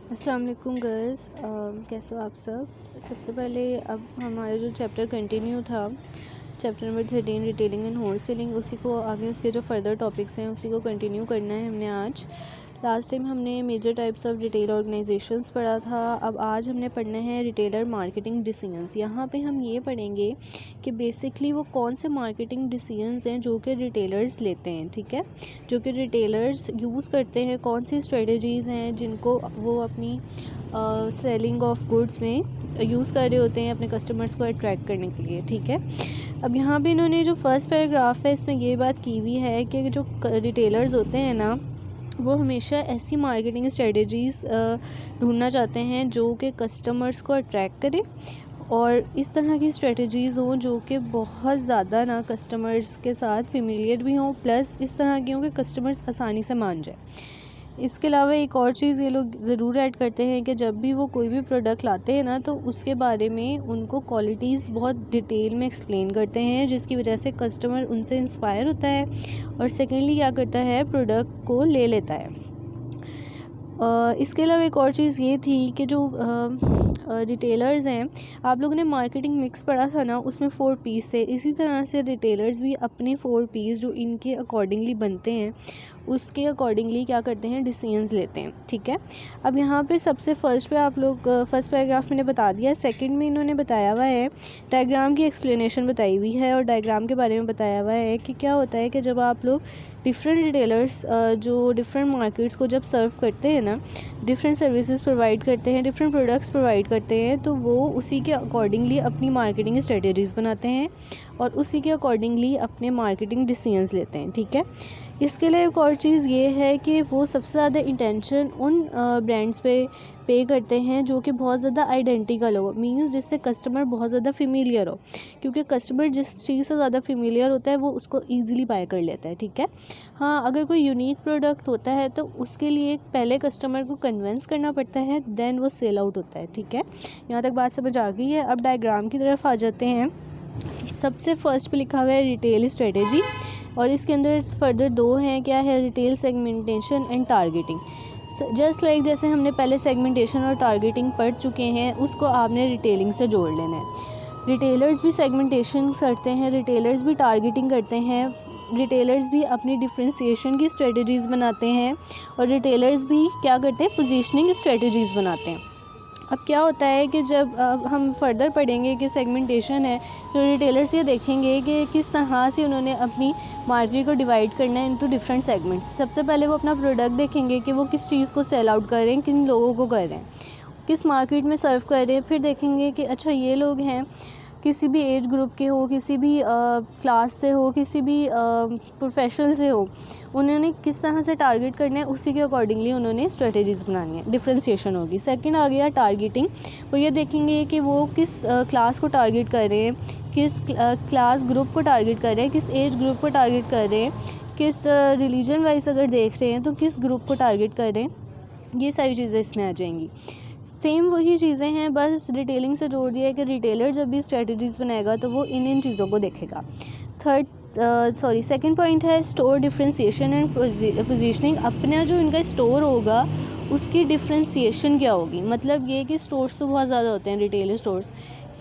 अस्सलाम वालेकुम गर्ल्स, कैसे हो आप सब। सबसे पहले अब हमारा जो चैप्टर कंटिन्यू था, chapter number 13 retailing and whole selling, उसी को आगे उसके जो फर्दर टॉपिक्स हैं उसी को कंटिन्यू करना है हमने आज। लास्ट टाइम हमने major types of retail organisations पढ़ा था। अब आज हमने पढ़ना है रिटेलर मार्केटिंग डिसीजंस। यहाँ पे हम ये पढ़ेंगे कि बेसिकली वो कौन से मार्केटिंग डिसीजंस हैं जो कि रिटेलर्स लेते हैं, ठीक है, जो कि रिटेलर्स यूज़ करते हैं, कौन सी स्ट्रेटजीज़ हैं जिनको वो अपनी सेलिंग ऑफ गुड्स में यूज़ कर रहे होते हैं अपने कस्टमर्स को अट्रैक्ट करने के लिए, ठीक है। अब यहाँ पे इन्होंने जो फर्स्ट पैराग्राफ है इसमें ये बात की हुई है कि जो रिटेलर्स होते हैं ना, वो हमेशा ऐसी मार्केटिंग स्ट्रेटजीज़ ढूंढना चाहते हैं जो कि कस्टमर्स को अट्रैक्ट करे और इस तरह की स्ट्रेटजीज़ हों जो कि बहुत ज़्यादा ना कस्टमर्स के साथ फेमिलियर भी हों, प्लस इस तरह की हों कि कस्टमर्स आसानी से मान जाए। इसके अलावा एक और चीज़ ये लोग ज़रूर ऐड करते हैं कि जब भी वो कोई भी प्रोडक्ट लाते हैं ना, तो उसके बारे में उनको क्वालिटीज़ बहुत डिटेल में एक्सप्लेन करते हैं, जिसकी वजह से कस्टमर उनसे इंस्पायर होता है और सेकेंडली क्या करता है, प्रोडक्ट को ले लेता है। इसके अलावा एक और चीज़ ये थी कि जो रिटेलर्स हैं, आप लोगों ने मार्केटिंग मिक्स पढ़ा था ना, उसमें 4 पीस थे। इसी तरह से रिटेलर्स भी अपने 4 पीस जो इनके अकॉर्डिंगली बनते हैं उसके अकॉर्डिंगली क्या करते हैं, डिसीजंस लेते हैं, ठीक है। अब यहाँ पे सबसे फर्स्ट पे आप लोग फर्स्ट पैराग्राफ मैंने बता दिया, सेकंड में इन्होंने बताया हुआ है, डायग्राम की एक्सप्लेनेशन बताई हुई है और डायग्राम के बारे में बताया हुआ है कि क्या होता है कि जब आप लोग डिफरेंट रिटेलर्स जो डिफरेंट मार्केट्स को जब सर्व करते हैं ना, डिफरेंट सर्विसेज प्रोवाइड करते हैं, डिफरेंट प्रोडक्ट्स प्रोवाइड करते हैं, तो वो उसी के अकॉर्डिंगली अपनी मार्केटिंग स्ट्रेटजीज़ बनाते हैं और उसी के अकॉर्डिंगली अपने मार्केटिंग डिसीजंस लेते हैं, ठीक है। इसके लिए एक और चीज़ ये है कि वो सबसे ज़्यादा इंटेंशन उन ब्रांड्स पे करते हैं जो कि बहुत ज़्यादा आइडेंटिकल हो, मींस जिससे कस्टमर बहुत ज़्यादा फेमिलियर हो, क्योंकि कस्टमर जिस चीज़ से ज़्यादा फेमिलियर होता है वो उसको ईजिली बाय कर लेता है, ठीक है। हाँ, अगर कोई यूनिक प्रोडक्ट होता है तो उसके लिए पहले कस्टमर को कन्विंस करना पड़ता है, देन वो सेल आउट होता है, ठीक है। यहाँ तक बात समझ आ गई है। अब डायग्राम की तरफ आ जाते हैं। सबसे फर्स्ट पे लिखा हुआ है रिटेल स्ट्रेटेजी और इसके अंदर फर्दर 2 हैं, क्या है, retail segmentation and targeting. Just like जैसे हमने पहले सेगमेंटेशन और टारगेटिंग पढ़ चुके हैं, उसको आपने रिटेलिंग से जोड़ लेना है। रिटेलर्स भी सेगमेंटेशन करते हैं, रिटेलर्स भी टारगेटिंग करते हैं, रिटेलर्स भी अपनी डिफ्रेंशिएशन की स्ट्रेटजीज़ बनाते हैं और रिटेलर्स भी क्या करते हैं, पोजीशनिंग स्ट्रेटजीज़ बनाते हैं। अब क्या होता है कि जब हम फर्दर पढ़ेंगे कि सेगमेंटेशन है, तो रिटेलर्स ये देखेंगे कि किस तरह से उन्होंने अपनी मार्केट को डिवाइड करना है इनटू डिफरेंट सेगमेंट्स। सबसे पहले वो अपना प्रोडक्ट देखेंगे कि वो किस चीज़ को सेल आउट कर रहे हैं, किन लोगों को कर रहे हैं, किस मार्केट में सर्व कर रहे हैं। फिर देखेंगे कि अच्छा ये लोग हैं, किसी भी एज ग्रुप के हो, किसी भी क्लास से हो, किसी भी प्रोफेशन से हो, उन्होंने किस तरह से टारगेट करना है, उसी के अकॉर्डिंगली उन्होंने स्ट्रेटजीज़ बनानी है, डिफ्रेंशिएशन होगी। सेकंड आ गया टारगेटिंग। वो ये देखेंगे कि वो किस क्लास को टारगेट कर रहे हैं, किस क्लास ग्रुप को टारगेट कर रहे हैं, किस एज ग्रुप को टारगेट कर रहे हैं, किस रिलीजन वाइज अगर देख रहे हैं तो किस ग्रुप को टारगेट कर रहे हैं। ये सारी चीज़ें इसमें आ जाएंगी। सेम वही चीज़ें हैं, बस डिटेलिंग से जोड़ दिया है कि रिटेलर जब भी स्ट्रेटजीज़ बनाएगा तो वो इन चीज़ों को देखेगा। सेकंड पॉइंट है स्टोर डिफ्रेंशिएशन एंड पोजीशनिंग। अपना जो इनका स्टोर होगा उसकी डिफ्रेंशिएशन क्या होगी, मतलब ये कि स्टोर्स तो बहुत ज़्यादा होते हैं, रिटेल स्टोर्स,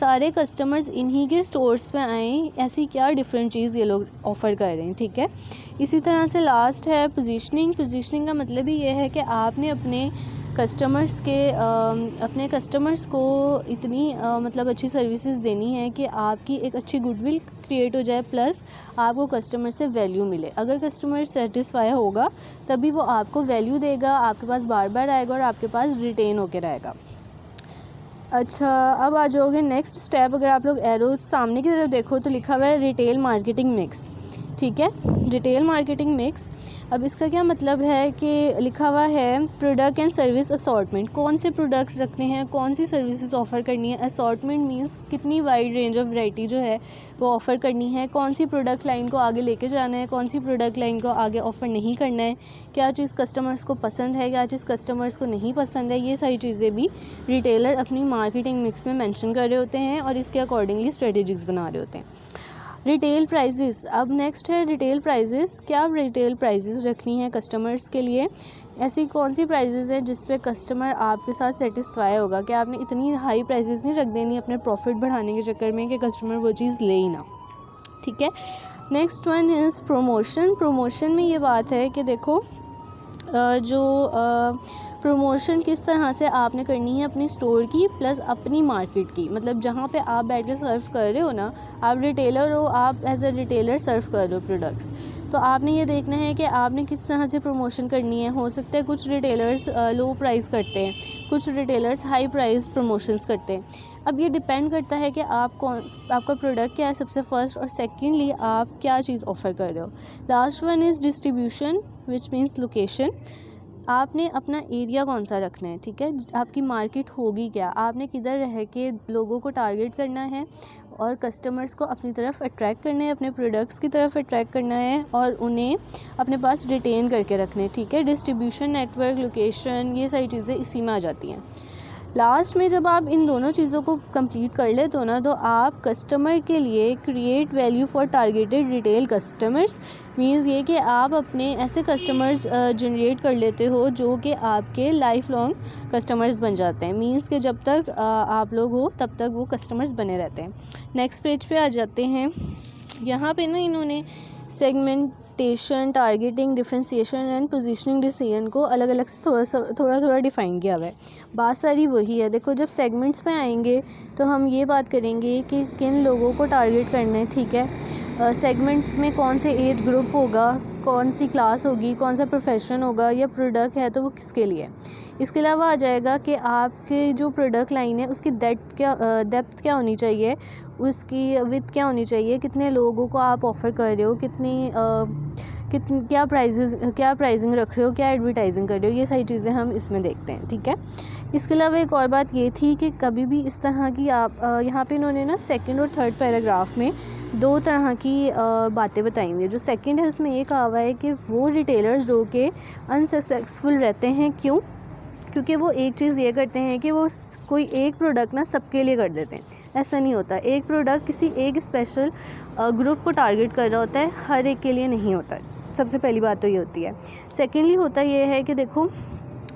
सारे कस्टमर्स इन्हीं के स्टोर्स पे आएँ, ऐसी क्या डिफरेंट चीज़ ये लोग ऑफ़र कर रहे हैं, ठीक है। इसी तरह से लास्ट है पोजीशनिंग। पोजीशनिंग का मतलब ही ये है कि आपने अपने कस्टमर्स को इतनी मतलब अच्छी सर्विसेज देनी है कि आपकी एक अच्छी गुडविल क्रिएट हो जाए, प्लस आपको कस्टमर से वैल्यू मिले। अगर कस्टमर सेटिस्फाई होगा तभी वो आपको वैल्यू देगा, आपके पास बार बार आएगा और आपके पास रिटेन होकर रहेगा। अच्छा, अब आ जाओगे नेक्स्ट स्टेप। अगर आप लोग एरो सामने की तरफ देखो तो लिखा हुआ है रिटेल मार्केटिंग मिक्स, ठीक है, रिटेल मार्केटिंग मिक्स। अब इसका क्या मतलब है कि लिखा हुआ है प्रोडक्ट एंड सर्विस असॉर्टमेंट, कौन से प्रोडक्ट्स रखने हैं, कौन सी सर्विसेज ऑफ़र करनी है। असॉर्टमेंट मींस कितनी वाइड रेंज ऑफ वैरायटी जो है वो ऑफ़र करनी है, कौन सी प्रोडक्ट लाइन को आगे लेके जाना है, कौन सी प्रोडक्ट लाइन को आगे ऑफ़र नहीं करना है, क्या चीज़ कस्टमर्स को पसंद है, क्या चीज़ कस्टमर्स को नहीं पसंद है। ये सारी चीज़ें भी रिटेलर अपनी मार्केटिंग मिक्स में मेंशन कर रहे होते हैं और इसके अकॉर्डिंगली स्ट्रेटजीज़ बना रहे होते हैं। रिटेल प्राइजेस, अब नेक्स्ट है रिटेल प्राइजेस। क्या रिटेल प्राइजेस रखनी है कस्टमर्स के लिए? ऐसी कौन सी प्राइजेस हैं जिस पे कस्टमर आपके साथ सेटिस्फाई होगा कि आपने इतनी हाई प्राइजेस नहीं रख देनी अपने प्रॉफिट बढ़ाने के चक्कर में कि कस्टमर वो चीज़ ले ही ना, ठीक है। Next one is promotion. Promotion में ये बात है कि देखो जो प्रमोशन किस तरह से आपने करनी है अपनी स्टोर की प्लस अपनी मार्केट की, मतलब जहाँ पे आप बैठ के सर्व कर रहे हो ना, आप रिटेलर हो, आप एज अ रिटेलर सर्व कर रहे हो प्रोडक्ट्स, तो आपने ये देखना है कि आपने किस तरह से प्रमोशन करनी है। हो सकता है कुछ रिटेलर्स लो प्राइस करते हैं, कुछ रिटेलर्स हाई प्राइस प्रमोशंस करते हैं। अब ये डिपेंड करता है कि आपका प्रोडक्ट क्या है सबसे फर्स्ट, और सेकेंडली आप क्या चीज़ ऑफ़र कर रहे हो। Last one is distribution which means location. आपने अपना एरिया कौन सा रखना है, ठीक है, आपकी मार्केट होगी क्या, आपने किधर रह के लोगों को टारगेट करना है और कस्टमर्स को अपनी तरफ अट्रैक्ट करना है, अपने प्रोडक्ट्स की तरफ अट्रैक्ट करना है और उन्हें अपने पास रिटेन करके रखना है, ठीक है। डिस्ट्रीब्यूशन, नेटवर्क, लोकेशन, ये सारी चीज़ें इसी में आ जाती हैं। लास्ट में जब आप इन दोनों चीज़ों को कंप्लीट कर लेते हो ना, तो आप कस्टमर के लिए create value for targeted retail customers, means ये कि आप अपने ऐसे कस्टमर्स जनरेट कर लेते हो जो कि आपके लाइफ लॉन्ग कस्टमर्स बन जाते हैं। मीन्स कि जब तक आप लोग हो तब तक वो कस्टमर्स बने रहते हैं। नेक्स्ट पेज पे आ जाते हैं। यहाँ पे ना इन्होंने segmentation, targeting, differentiation and positioning decision को अलग अलग से थोड़ा डिफ़ाइन किया हुआ है। बात सारी वही है। देखो जब सेगमेंट्स पे आएंगे तो हम ये बात करेंगे कि किन लोगों को टारगेट करना है, ठीक है। सेगमेंट्स में कौन से एज ग्रुप होगा, कौन सी क्लास होगी, कौन सा प्रोफेशन होगा, या प्रोडक्ट है तो वो किसके लिए। इसके अलावा आ जाएगा कि आपके जो प्रोडक्ट लाइन है उसकी डेप्थ क्या होनी चाहिए, उसकी विड्थ क्या होनी चाहिए, कितने लोगों को आप ऑफ़र कर रहे हो, क्या प्राइसिंग रख रहे हो, क्या एडवर्टाइजिंग कर रहे हो, ये सारी चीज़ें हम इसमें देखते हैं, ठीक है। इसके अलावा एक और बात ये थी कि कभी भी इस तरह की आप यहाँ पे इन्होंने ना सेकंड और थर्ड पैराग्राफ में दो तरह की बातें बताई हुई है। जो सेकंड है उसमें ये कहा हुआ है कि वो रिटेलर्स जो कि अनसक्सेसफुल रहते हैं, क्यों? क्योंकि वो एक चीज़ ये करते हैं कि वो कोई एक प्रोडक्ट ना सबके लिए कर देते हैं। ऐसा नहीं होता, एक प्रोडक्ट किसी एक स्पेशल ग्रुप को टारगेट कर रहा होता है, हर एक के लिए नहीं होता है। सबसे पहली बात तो ये होती है। सेकेंडली होता ये है कि देखो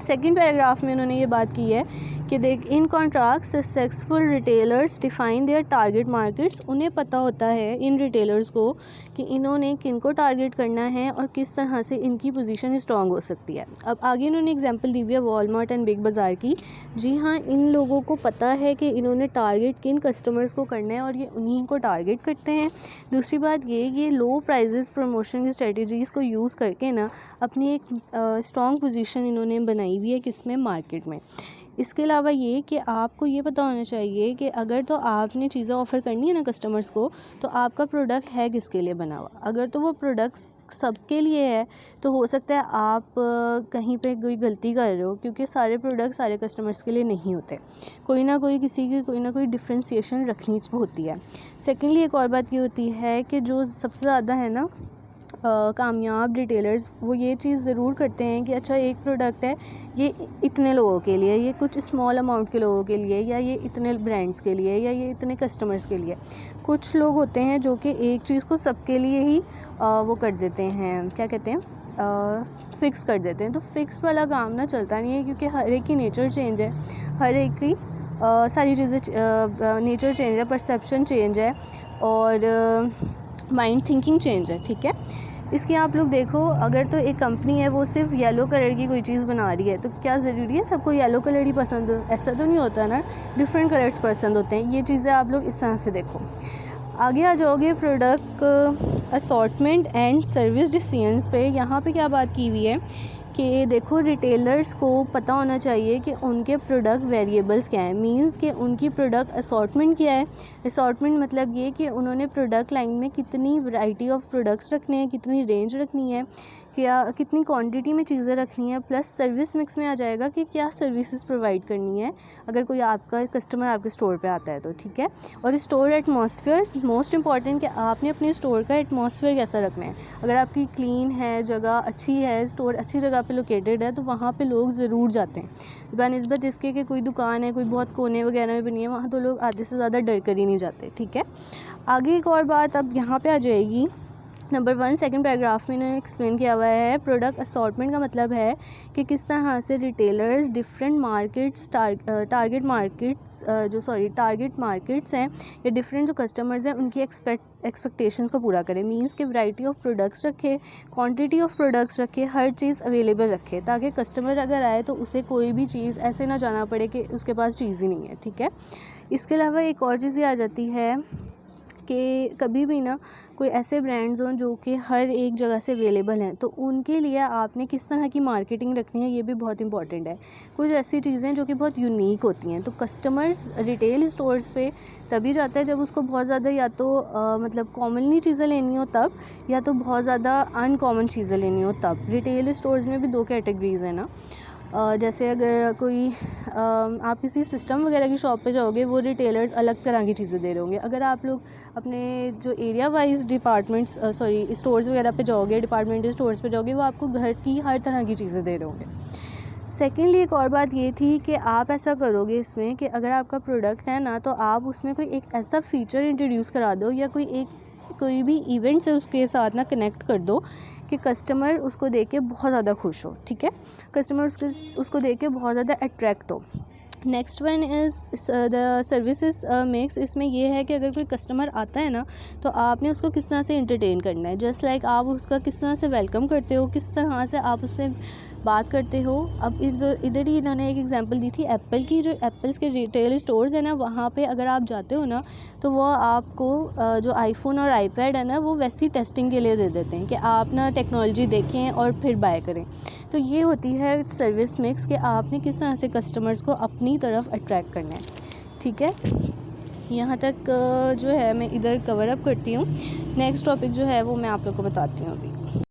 सेकेंड पैराग्राफ में उन्होंने ये बात की है कि देख in contrast successful retailers define their target markets. उन्हें पता होता है इन रिटेलर्स को कि इन्होंने किन को टारगेट करना है और किस तरह से इनकी पोजीशन स्ट्रांग हो सकती है। अब आगे इन्होंने एग्जांपल दी हुई है वॉलमार्ट एंड बिग बाज़ार की। जी हाँ, इन लोगों को पता है कि इन्होंने टारगेट किन कस्टमर्स को करना है और ये उन्हीं को टारगेट करते हैं। दूसरी बात ये लो प्राइजेस प्रमोशन की स्ट्रेटजीज़ को यूज़ करके ना अपनी एक स्ट्रॉन्ग पोजीशन इन्होंने बनाई हुई है, किसमें, मार्केट में। इसके अलावा ये कि आपको ये पता होना चाहिए कि अगर तो आपने चीज़ें ऑफ़र करनी है ना कस्टमर्स को, तो आपका प्रोडक्ट है किसके लिए बना हुआ। अगर तो वो प्रोडक्ट्स सबके लिए है तो हो सकता है आप कहीं पे कोई गलती कर रहे हो, क्योंकि सारे प्रोडक्ट सारे कस्टमर्स के लिए नहीं होते। कोई ना कोई किसी की कोई ना कोई डिफ्रेंशिएशन रखनी होती है। सेकेंडली एक और बात ये होती है कि जो सबसे ज़्यादा है ना कामयाब रिटेलर्स, वो ये चीज़ ज़रूर करते हैं कि अच्छा एक प्रोडक्ट है, ये इतने लोगों के लिए, ये कुछ स्मॉल अमाउंट के लोगों के लिए, या ये इतने ब्रांड्स के लिए, या ये इतने कस्टमर्स के लिए। कुछ लोग होते हैं जो कि एक चीज़ को सबके लिए ही वो कर देते हैं, क्या कहते हैं, फ़िक्स कर देते हैं। तो फ़िक्स वाला काम ना चलता नहीं है, क्योंकि हर एक की नेचर चेंज है, हर एक की सारी चीज़ें नेचर चेंज है, परसेप्शन चेंज है और माइंड थिंकिंग चेंज है, ठीक है। इसके आप लोग देखो, अगर तो एक कंपनी है वो सिर्फ येलो कलर की कोई चीज़ बना रही है, तो क्या ज़रूरी है सबको येलो कलर ही पसंद हो? ऐसा तो नहीं होता ना, डिफरेंट कलर्स पसंद होते हैं। ये चीज़ें आप लोग इस तरह से देखो। आगे आ जाओगे product assortment and service decisions पे। यहाँ पे क्या बात की हुई है कि देखो रिटेलर्स को पता होना चाहिए कि उनके प्रोडक्ट वेरिएबल्स क्या हैं, मींस कि उनकी प्रोडक्ट असॉर्टमेंट क्या है। असॉर्टमेंट मतलब ये कि उन्होंने प्रोडक्ट लाइन में कितनी वैरायटी ऑफ प्रोडक्ट्स रखने हैं, कितनी रेंज रखनी है, क्या कितनी क्वांटिटी में चीज़ें रखनी है, प्लस सर्विस मिक्स में आ जाएगा कि क्या सर्विसेज प्रोवाइड करनी है अगर कोई आपका कस्टमर आपके स्टोर पे आता है तो, ठीक है। और स्टोर एटमॉस्फेयर मोस्ट इंपॉर्टेंट, कि आपने अपने स्टोर का एटमॉस्फेयर कैसा रखना है। अगर आपकी क्लीन है, जगह अच्छी है, स्टोर अच्छी जगह पे लोकेटेड है, तो वहाँ पे लोग ज़रूर जाते हैं। बनिस्बत इसके कि कोई दुकान है, कोई बहुत कोने वगैरह में बनी है, वहाँ तो लोग आधे से ज़्यादा डर कर ही नहीं जाते, ठीक है। आगे एक और बात अब यहाँ पे आ जाएगी। नंबर 1 सेकंड पैराग्राफ में इन्होंने एक्सप्लेन किया हुआ है, प्रोडक्ट असॉर्टमेंट का मतलब है कि किस तरह से retailers different markets target markets हैं या डिफरेंट जो कस्टमर्स हैं उनकी एक्सपेक्टेशंस को पूरा करें। मींस कि वैरायटी ऑफ प्रोडक्ट्स रखे, क्वांटिटी ऑफ प्रोडक्ट्स रखे, हर चीज़ अवेलेबल रखे, ताकि कस्टमर अगर आए तो उसे कोई भी चीज़ ऐसे ना जाना पड़े कि उसके पास चीज़ ही नहीं है, ठीक है। इसके अलावा एक और चीज़ ये आ जाती है कि कभी भी ना कोई ऐसे ब्रांड्स हों जो कि हर एक जगह से अवेलेबल हैं, तो उनके लिए आपने किस तरह की मार्केटिंग रखनी है, ये भी बहुत इंपॉर्टेंट है। कुछ ऐसी चीज़ें जो कि बहुत यूनिक होती हैं, तो कस्टमर्स रिटेल स्टोर्स पे तभी जाता है जब उसको बहुत ज़्यादा या तो मतलब कॉमनली चीज़ें लेनी हो तब, या तो बहुत ज़्यादा अनकॉमन चीज़ें लेनी हो तब। रिटेल स्टोर्स में भी 2 कैटेगरीज़ हैं ना। जैसे अगर कोई आप किसी सिस्टम वगैरह की शॉप पे जाओगे, वो रिटेलर्स अलग तरह की चीज़ें दे रहे होंगे। अगर आप लोग अपने जो एरिया वाइज स्टोर्स वगैरह पे जाओगे, डिपार्टमेंटल स्टोर्स पे जाओगे, वो आपको घर की हर तरह की चीज़ें दे रहे होंगे। सेकेंडली एक और बात ये थी कि आप ऐसा करोगे इसमें कि अगर आपका प्रोडक्ट है ना, तो आप उसमें कोई एक ऐसा फ़ीचर इंट्रोड्यूस करा दो या कोई भी इवेंट से उसके साथ ना कनेक्ट कर दो कि कस्टमर उसको देख के बहुत ज़्यादा खुश हो, ठीक है। कस्टमर उसको देख के बहुत ज़्यादा अट्रैक्ट हो। Next one is the services mix. इसमें ये है कि अगर कोई कस्टमर आता है ना, तो आपने उसको किस तरह से इंटरटेन करना है। जस्ट लाइक आप उसका किस तरह से वेलकम करते हो, किस तरह से आप उससे बात करते हो। अब इधर ही इन्होंने एक एग्जांपल दी थी एप्पल की। जो एप्पल्स के रिटेल स्टोर्स हैं ना, वहाँ पे अगर आप जाते हो ना, तो वो आपको जो आईफोन और आईपैड है ना, वो वैसी टेस्टिंग के लिए दे देते हैं कि आप ना टेक्नोलॉजी देखें और फिर बाय करें। तो ये होती है सर्विस मिक्स, कि आपने किस तरह से कस्टमर्स को अपनी तरफ अट्रैक्ट करना है, ठीक है। यहाँ तक जो है मैं इधर कवर अप करती हूँ। नेक्स्ट टॉपिक जो है वो मैं आप लोग को बताती हूँ अभी।